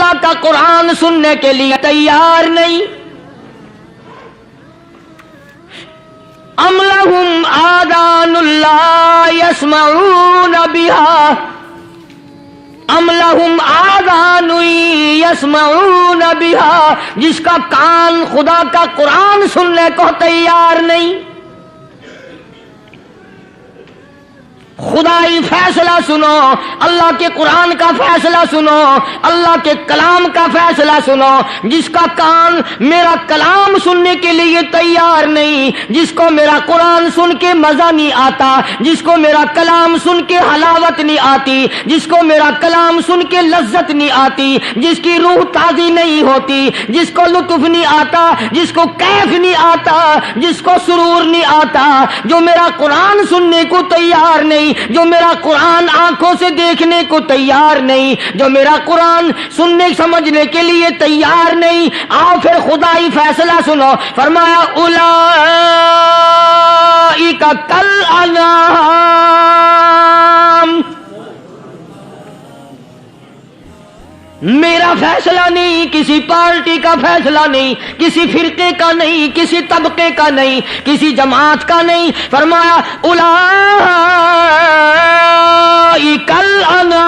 خدا کا قرآن سننے کے لیے تیار نہیں. ام لہم آذان لا یسمعون بہا ام لہم آذان یسمعون بہا، جس کا کان خدا کا قرآن سننے کو تیار نہیں. خدائی فیصلہ سنو، اللہ کے قرآن کا فیصلہ سنو، اللہ کے کلام کا فیصلہ سنو. جس کا کان میرا کلام سننے کے لیے تیار نہیں، جس کو میرا قرآن سن کے مزہ نہیں آتا، جس کو میرا کلام سن کے حلاوت نہیں آتی، جس کو میرا کلام سن کے لذت نہیں آتی، جس کی روح تازی نہیں ہوتی، جس کو لطف نہیں آتا، جس کو کیف نہیں آتا، جس کو سرور نہیں آتا، جو میرا قرآن سننے کو تیار نہیں، جو میرا قرآن آنکھوں سے دیکھنے کو تیار نہیں، جو میرا قرآن سننے سمجھنے کے لیے تیار نہیں. آؤ پھر خدائی فیصلہ سنو. فرمایا اولئک کالانعام. میرا فیصلہ نہیں، کسی پارٹی کا فیصلہ نہیں، کسی فرقے کا نہیں، کسی طبقے کا نہیں، کسی جماعت کا نہیں. فرمایا اولئک الانعام.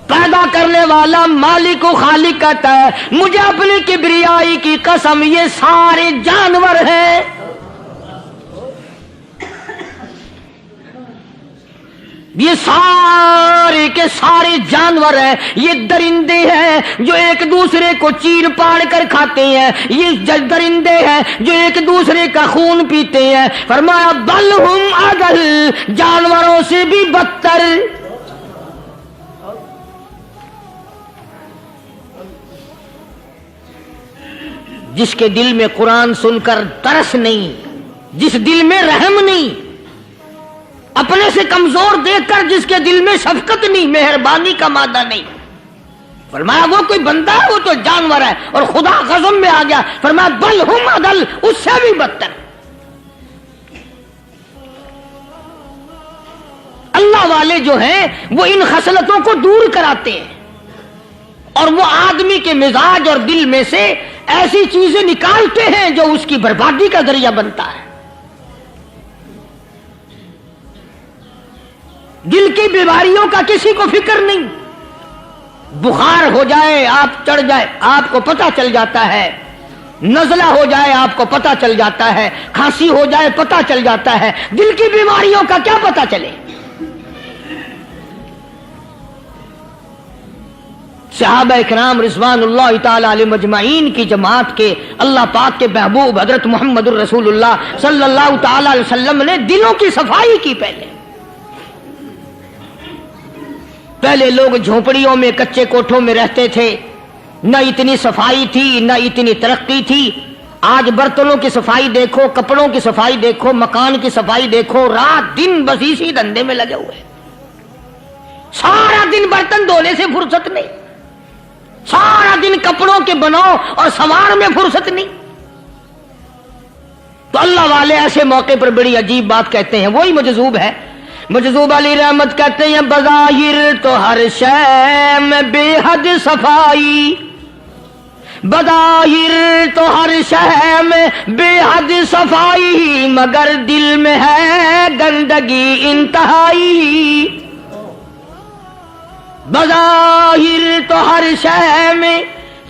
پیدا کرنے والا مالک و خالق کہتا ہے مجھے اپنی کبریائی کی قسم یہ سارے جانور ہیں. یہ سارے کے سارے جانور ہیں، یہ درندے ہیں جو ایک دوسرے کو چیر پاڑ کر کھاتے ہیں، یہ درندے ہیں جو ایک دوسرے کا خون پیتے ہیں. فرمایا بل ہم اضل، جانوروں سے بھی بدتر. جس کے دل میں قرآن سن کر ترس نہیں، جس دل میں رحم نہیں، اپنے سے کمزور دیکھ کر جس کے دل میں شفقت نہیں، مہربانی کا مادہ نہیں. فرمایا وہ کوئی بندہ ہے، وہ تو جانور ہے. اور خدا قسم میں آ گیا، فرمایا بل ہم اضل، اس سے بھی بدتر. اللہ والے جو ہیں وہ ان خصلتوں کو دور کراتے ہیں، اور وہ آدمی کے مزاج اور دل میں سے ایسی چیزیں نکالتے ہیں جو اس کی بربادی کا ذریعہ بنتا ہے. دل کی بیماریوں کا کسی کو فکر نہیں. بخار ہو جائے، آپ چڑھ جائے، آپ کو پتہ چل جاتا ہے. نزلہ ہو جائے، آپ کو پتہ چل جاتا ہے. کھانسی ہو جائے، پتہ چل جاتا ہے. دل کی بیماریوں کا کیا پتہ چلے؟ صحابہ اکرام رضوان اللہ تعالی علیہم اجمعین کی جماعت کے اللہ پاک کے محبوب حضرت محمد الرسول اللہ صلی اللہ تعالی علیہ وسلم نے دلوں کی صفائی کی. پہلے لوگ جھونپڑیوں میں کچے کوٹھوں میں رہتے تھے، نہ اتنی صفائی تھی، نہ اتنی ترقی تھی. آج برتنوں کی صفائی دیکھو، کپڑوں کی صفائی دیکھو، مکان کی صفائی دیکھو. رات دن بس اسی دھندے میں لگے ہوئے، سارا دن برتن دھونے سے فرصت نہیں، سارا دن کپڑوں کے بناؤ اور سنوار میں فرصت نہیں. تو اللہ والے ایسے موقع پر بڑی عجیب بات کہتے ہیں. وہی مجذوب ہے، مجذوب علی رحمت کہتے ہیں بظاہر تو ہر شے میں بے حد صفائی، بظاہر تو ہر شے میں بے حد صفائی، مگر دل میں ہے گندگی انتہائی. بظاہر تو ہر شے میں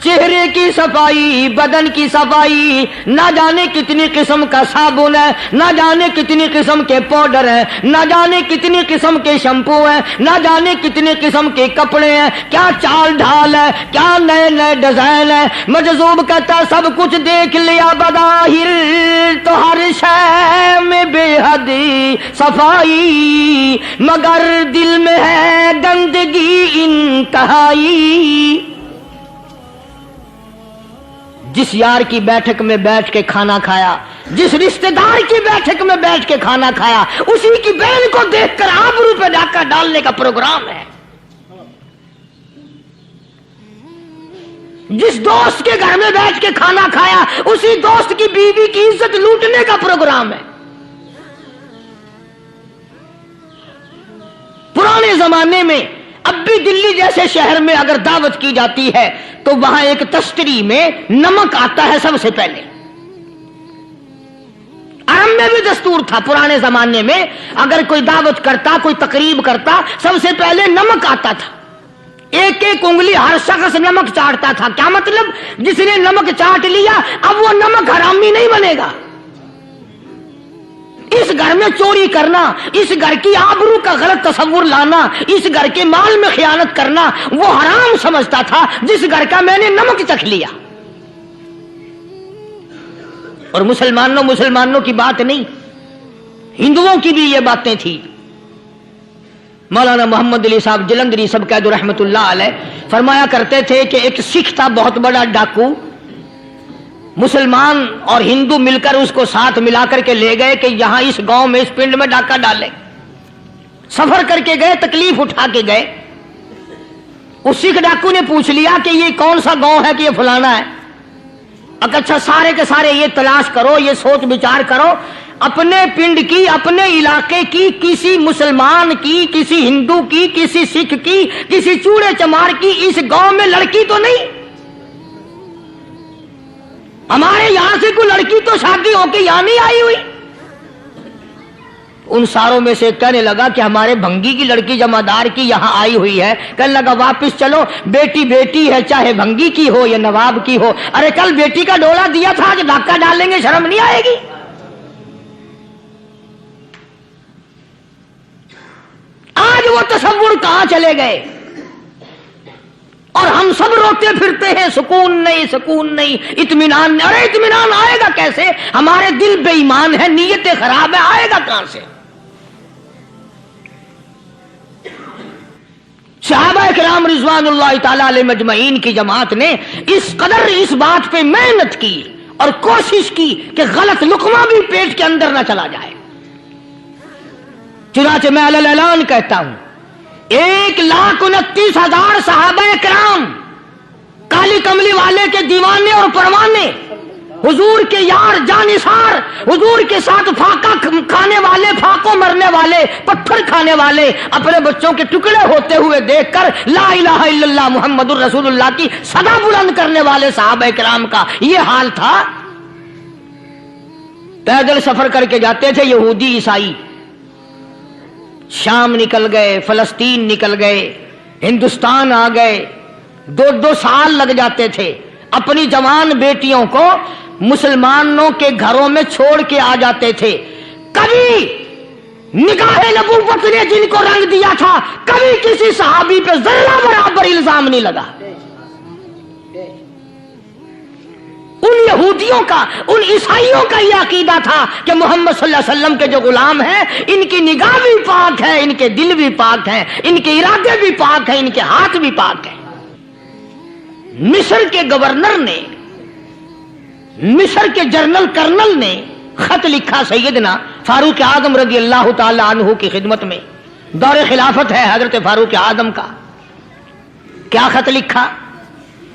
چہرے کی صفائی، بدن کی صفائی، نہ جانے کتنی قسم کا صابن ہے، نہ جانے کتنی قسم کے پاؤڈر ہیں، نہ جانے کتنی قسم کے شیمپو ہیں، نہ جانے کتنی قسم کے کپڑے ہیں، کیا چال ڈھال ہے، کیا نئے نئے ڈیزائن ہے. مجذوب کہتا سب کچھ دیکھ لیا، بظاہر تو ہر شے میں بے حد صفائی، مگر دل میں ہے گندگی انتہائی. جس یار کی بیٹھک میں بیٹھ کے کھانا کھایا، جس رشتہ دار کی بیٹھک میں بیٹھ کے کھانا کھایا، اسی کی بہن کو دیکھ کر آبرو پہ ڈاکہ ڈالنے کا پروگرام ہے. جس دوست کے گھر میں بیٹھ کے کھانا کھایا، اسی دوست کی بیوی کی عزت لوٹنے کا پروگرام ہے. پرانے زمانے میں اب بھی دلی جیسے شہر میں اگر دعوت کی جاتی ہے تو وہاں ایک تشتری میں نمک آتا ہے سب سے پہلے. عرب میں بھی دستور تھا پرانے زمانے میں، اگر کوئی دعوت کرتا، کوئی تقریب کرتا، سب سے پہلے نمک آتا تھا. ایک ایک انگلی ہر شخص نمک چاٹتا تھا. کیا مطلب؟ جس نے نمک چاٹ لیا اب وہ نمک حرامی نہیں بنے گا. اس گھر میں چوری کرنا، اس گھر کی آبرو کا غلط تصور لانا، اس گھر کے مال میں خیانت کرنا وہ حرام سمجھتا تھا جس گھر کا میں نے نمک چکھ لیا. اور مسلمانوں کی بات نہیں، ہندوؤں کی بھی یہ باتیں تھی. مولانا محمد علی صاحب جلندری سب قید رحمت اللہ علیہ فرمایا کرتے تھے کہ ایک سکھ تھا بہت بڑا ڈاکو، مسلمان اور ہندو مل کر اس کو ساتھ ملا کر کے لے گئے کہ یہاں اس گاؤں میں اس پنڈ میں ڈاکہ ڈالے. سفر کر کے گئے، تکلیف اٹھا کے گئے. اس سکھ ڈاکو نے پوچھ لیا کہ یہ کون سا گاؤں ہے کہ یہ فلانا ہے. اچھا سارے کے سارے یہ تلاش کرو، یہ سوچ بچار کرو اپنے پنڈ کی، اپنے علاقے کی، کسی مسلمان کی، کسی ہندو کی، کسی سکھ کی، کسی چوڑے چمار کی اس گاؤں میں لڑکی تو نہیں؟ ہمارے یہاں سے کوئی لڑکی تو شادی ہو کے یہاں نہیں آئی ہوئی. ان ساروں میں سے کہنے لگا کہ ہمارے بھنگی کی لڑکی جمعدار کی یہاں آئی ہوئی ہے. کہنے لگا واپس چلو، بیٹی بیٹی ہے چاہے بھنگی کی ہو یا نواب کی ہو. ارے کل بیٹی کا ڈولا دیا تھا کہ ڈاکہ ڈالیں گے، شرم نہیں آئے گی؟ آج وہ تصور کہاں چلے گئے اور ہم سب روتے پھرتے ہیں سکون نہیں، سکون نہیں، اطمینان نہیں. ارے اطمینان آئے گا کیسے؟ ہمارے دل بے ایمان ہے، نیتیں خراب ہے، آئے گا کہاں سے؟ صحابہ کرام رضوان اللہ تعالی علیہ مجمعین کی جماعت نے اس قدر اس بات پہ محنت کی اور کوشش کی کہ غلط لقمہ بھی پیٹ کے اندر نہ چلا جائے. چنانچہ میں علی الاعلان کہتا ہوں 1,29,000 صحابہ کرام کالی کملی والے کے دیوانے اور پروانے، حضور کے یار جانثار، حضور کے ساتھ فاقہ کھانے والے، پھاقوں مرنے والے، پتھر کھانے والے، اپنے بچوں کے ٹکڑے ہوتے ہوئے دیکھ کر لا الہ الا اللہ محمد الرسول اللہ کی صدا بلند کرنے والے صحابہ کرام کا یہ حال تھا. پیدل سفر کر کے جاتے تھے یہودی عیسائی، شام نکل گئے، فلسطین نکل گئے، ہندوستان آ گئے، 2 سال لگ جاتے تھے. اپنی جوان بیٹیوں کو مسلمانوں کے گھروں میں چھوڑ کے آ جاتے تھے. کبھی نگاہ نبوت نے جن کو رنگ دیا تھا کبھی کسی صحابی پہ ذرہ برابر الزام نہیں لگا. ان یہودیوں کا، ان عیسائیوں کا یہ عقیدہ تھا کہ محمد صلی اللہ علیہ وسلم کے جو غلام ہیں ان کی نگاہ بھی پاک ہے، ان کے دل بھی پاک ہیں، ان کے ارادے بھی پاک ہیں، ان کے ہاتھ بھی پاک ہیں. مصر کے گورنر نے، مصر کے جنرل کرنل نے خط لکھا سیدنا فاروق اعظم رضی اللہ تعالی عنہ کی خدمت میں. دور خلافت ہے حضرت فاروق اعظم کا. کیا خط لکھا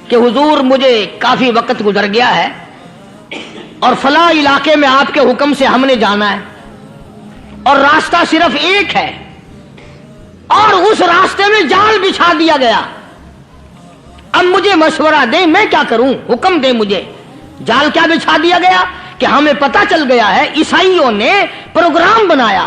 کہ حضور مجھے کافی وقت گزر گیا ہے اور فلاں علاقے میں آپ کے حکم سے ہم نے جانا ہے اور راستہ صرف ایک ہے اور اس راستے میں جال بچھا دیا گیا. اب مجھے مشورہ دیں میں کیا کروں، حکم دیں مجھے. جال کیا بچھا دیا گیا کہ ہمیں پتا چل گیا ہے عیسائیوں نے پروگرام بنایا،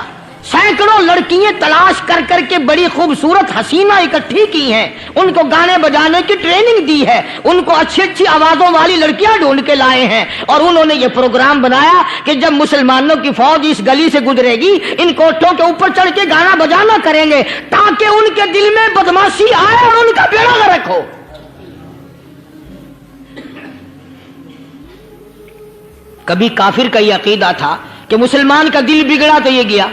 سینکڑوں لڑکیاں تلاش کر کر کے بڑی خوبصورت حسینہ اکٹھی کی ہیں، ان کو گانے بجانے کی ٹریننگ دی ہے، ان کو اچھی اچھی آوازوں والی لڑکیاں ڈھونڈ کے لائے ہیں اور انہوں نے یہ پروگرام بنایا کہ جب مسلمانوں کی فوج اس گلی سے گزرے گی ان کوٹھوں کے اوپر چڑھ کے گانا بجانا کریں گے تاکہ ان کے دل میں بدماشی آئے اور ان کا بیڑا غرق ہو. کبھی کافر کا یہ عقیدہ تھا کہ مسلمان کا دل بگڑا تو یہ گیا،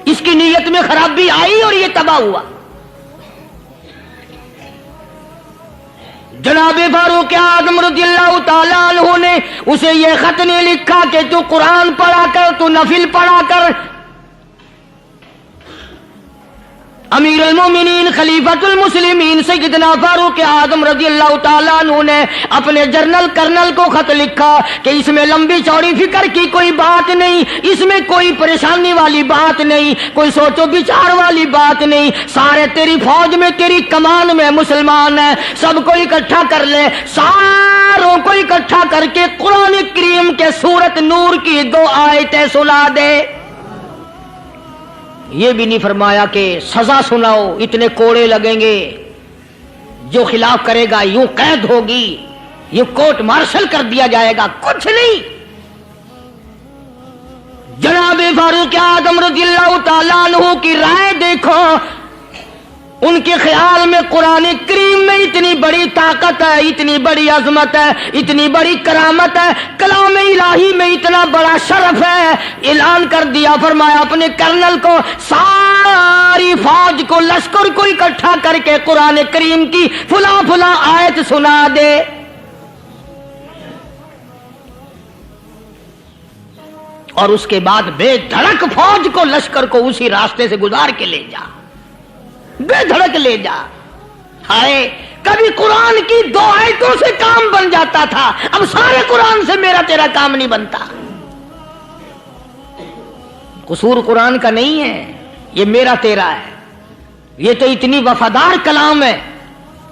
اس کی نیت میں خرابی آئی اور یہ تباہ ہوا. جناب فاروق اعظم رضی اللہ تعالی عنہ نے اسے یہ خط نہیں لکھا کہ تو قرآن پڑھا کر، تو نفل پڑھا کر. امیر المومنین خلیفۃ المسلمین سیدنا فاروق اعظم رضی اللہ تعالیٰ عنہ نے اپنے جنرل کرنل کو خط لکھا کہ اس میں لمبی چوڑی فکر کی کوئی بات نہیں، اس میں کوئی پریشانی والی بات نہیں، کوئی سوچ و بچار والی بات نہیں، سارے تیری فوج میں تیری کمان میں مسلمان ہیں، سب کو اکٹھا کر لے، ساروں کو اکٹھا کر کے قرآن کریم کے سورت نور کی 2 آیتیں سنا دے۔ یہ بھی نہیں فرمایا کہ سزا سناؤ، اتنے کوڑے لگیں گے، جو خلاف کرے گا یوں قید ہوگی، یہ کورٹ مارشل کر دیا جائے گا، کچھ نہیں۔ جناب فاروق اعظم رضی اللہ تعالیٰ عنہ کی رائے دیکھو، ان کے خیال میں قرآن کریم میں اتنی بڑی طاقت ہے، اتنی بڑی عظمت ہے، اتنی بڑی کرامت ہے، کلام الہی میں اتنا بڑا شرف ہے، اعلان کر دیا، فرمایا اپنے کرنل کو ساری فوج کو لشکر کو اکٹھا کر کے قرآن کریم کی فلاں فلاں آیت سنا دے۔ اور اس کے بعد بے دھڑک فوج کو لشکر کو اسی راستے سے گزار کے لے جا، بے دھڑک لے جا۔ ہائے کبھی قرآن کی 2 آیتوں سے کام بن جاتا تھا، اب سارے قرآن سے میرا تیرا کام نہیں بنتا۔ قصور قرآن کا نہیں ہے، یہ میرا تیرا ہے، یہ تو اتنی وفادار کلام ہے،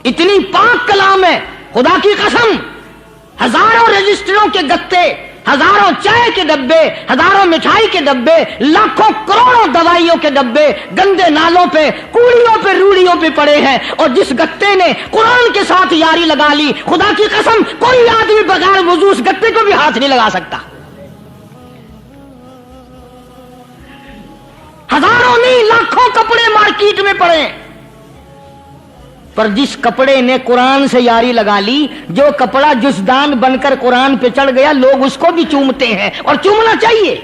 اتنی پاک کلام ہے، خدا کی قسم ہزاروں رجسٹروں کے گتے، ہزاروں چائے کے ڈبے، ہزاروں مٹھائی کے ڈبے، لاکھوں کروڑوں دوائیوں کے ڈبے گندے نالوں پہ، کوڑیوں پہ، روڑیوں پہ پڑے ہیں، اور جس گتے نے قرآن کے ساتھ یاری لگا لی، خدا کی قسم کوئی آدمی بغیر وضو اس گتے کو بھی ہاتھ نہیں لگا سکتا۔ ہزاروں نہیں لاکھوں کپڑے مارکیٹ میں پڑے، پر جس کپڑے نے قرآن سے یاری لگا لی، جو کپڑا جزدان بن کر قرآن پہ چڑھ گیا، لوگ اس کو بھی چومتے ہیں، اور چومنا چاہیے۔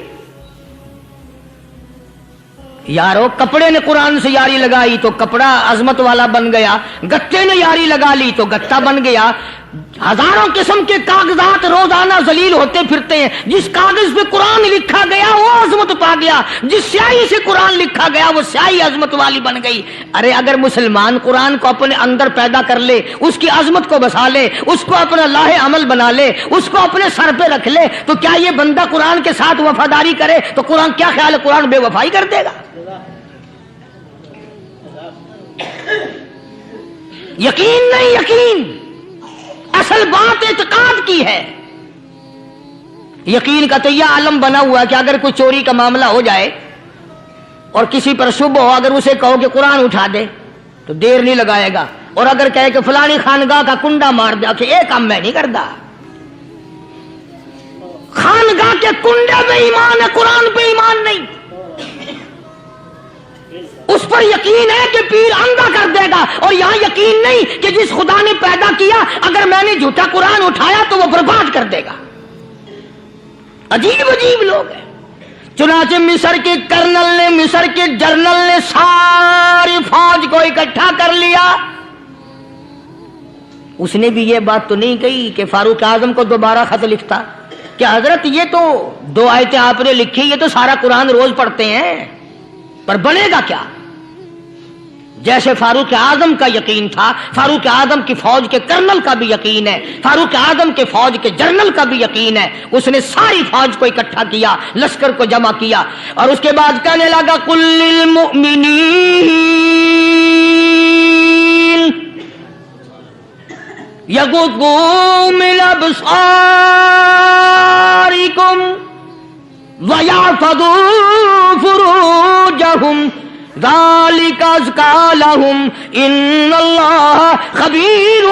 یارو کپڑے نے قرآن سے یاری لگائی تو کپڑا عظمت والا بن گیا، گتے نے یاری لگا لی تو گتا بن گیا۔ ہزاروں قسم کے کاغذات روزانہ ذلیل ہوتے پھرتے ہیں، جس کاغذ پہ قرآن لکھا گیا وہ عظمت پا گیا، جس سیاہی سے قرآن لکھا گیا وہ سیاہی عظمت والی بن گئی۔ ارے اگر مسلمان قرآن کو اپنے اندر پیدا کر لے، اس کی عظمت کو بسا لے، اس کو اپنا لاہ عمل بنا لے، اس کو اپنے سر پہ رکھ لے، تو کیا یہ بندہ قرآن کے ساتھ وفاداری کرے تو قرآن کیا خیال ہے قرآن بے وفائی کر دے گا؟ یقین نہیں، یقین اصل بات اعتقاد کی ہے۔ یقین کا تو یہ عالم بنا ہوا کہ اگر کوئی چوری کا معاملہ ہو جائے اور کسی پر شبہ ہو، اگر اسے کہو کہ قرآن اٹھا دے تو دیر نہیں لگائے گا، اور اگر کہے کہ فلانی خانگاہ کا کنڈا مار دیا کہ یہ کام میں نہیں کرتا۔ خانگاہ کے کنڈے پہ ایمان ہے، قرآن پہ ایمان نہیں۔ اس پر یقین ہے کہ پیر اندھا کر دے گا، اور یہاں یقین نہیں کہ جس خدا نے پیدا کیا اگر میں نے جھوٹا قرآن اٹھایا تو وہ برباد کر دے گا۔ عجیب عجیب لوگ ہیں۔ چنانچہ مصر کے کرنل نے، مصر کے جنرل نے ساری فوج کو اکٹھا کر لیا۔ اس نے بھی یہ بات تو نہیں کہی کہ فاروق اعظم کو دوبارہ خط لکھتا کہ حضرت یہ تو 2 آیتیں آپ نے لکھی، یہ تو سارا قرآن روز پڑھتے ہیں، پر بنے گا کیا؟ جیسے فاروق اعظم کا یقین تھا، فاروق اعظم کی فوج کے کرنل کا بھی یقین ہے، فاروق اعظم کے فوج کے جنرل کا بھی یقین ہے۔ اس نے ساری فوج کو اکٹھا کیا، لشکر کو جمع کیا، اور اس کے بعد کہنے لگا قل للمؤمنین یغضوا من ابصارکم وَيَحْفَظُوا فُرُوجَهُمْ ذَلِكَ أَزْكَىٰ لَهُمْ إِنَّ اللَّهَ خَبِيرٌ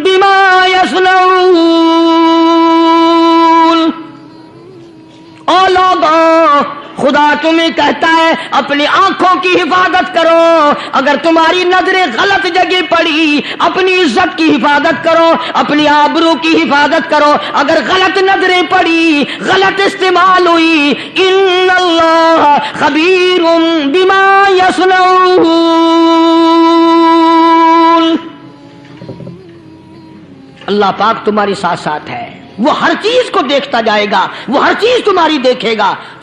بِمَا يَصْنَعُونَ۔ او لوگوں، خدا تمہیں کہتا ہے اپنی آنکھوں کی حفاظت کرو، اگر تمہاری نظریں غلط جگہ پڑی اپنی عزت کی حفاظت کرو، اپنی آبرو کی حفاظت کرو، اگر غلط نظریں پڑی، غلط استعمال ہوئی، ان اللہ خبیر بما یصنعون، اللہ پاک تمہاری ساتھ ساتھ ہے، وہ ہر چیز کو دیکھتا جائے گا، وہ ہر چیز تمہاری دیکھے گا۔